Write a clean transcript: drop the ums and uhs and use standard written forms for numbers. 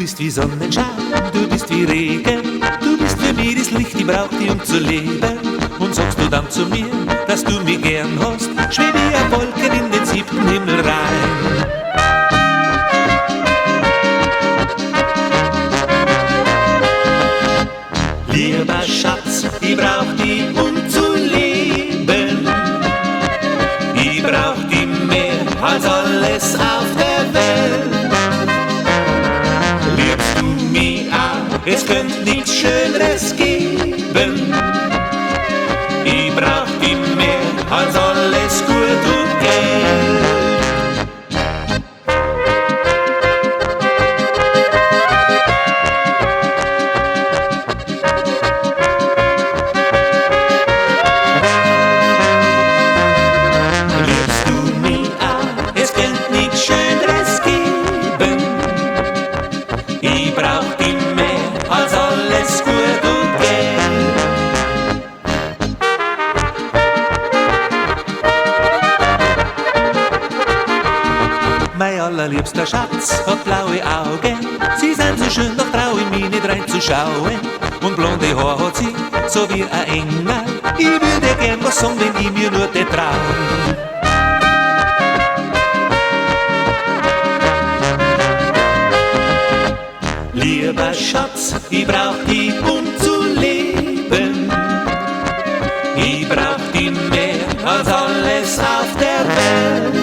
bist wie Sonnenschein, du bist wie Regen, du bist für mich das Licht, ich brauch dich, um zu leben. Und sagst du dann zu mir, dass du mich gern hast, schweb ich auf Wolken in den 7. Himmel rein. Lieber Schatz, ich brauch dich, um zu leben. Ich brauch dich mehr als alles auf der Welt. Liebst du mich auch, es könnte nichts Schöneres geben. Ich brauch dich mehr als alles Gut und Geld. Liebst du mich auch, es könnte nichts Schöneres geben. Ich brauch dich mehr als alles Gut und Geld. Mein allerliebster Schatz hat blaue Augen, sie sind so schön, doch trau ich mich nicht reinzuschauen. Und blonde Haar hat sie, so wie ein Engel, ich würde gern was sagen, wenn ich mir nur das trau. Lieber Schatz, ich brauch dich, um zu leben. Ich brauch dich mehr als alles auf der Welt.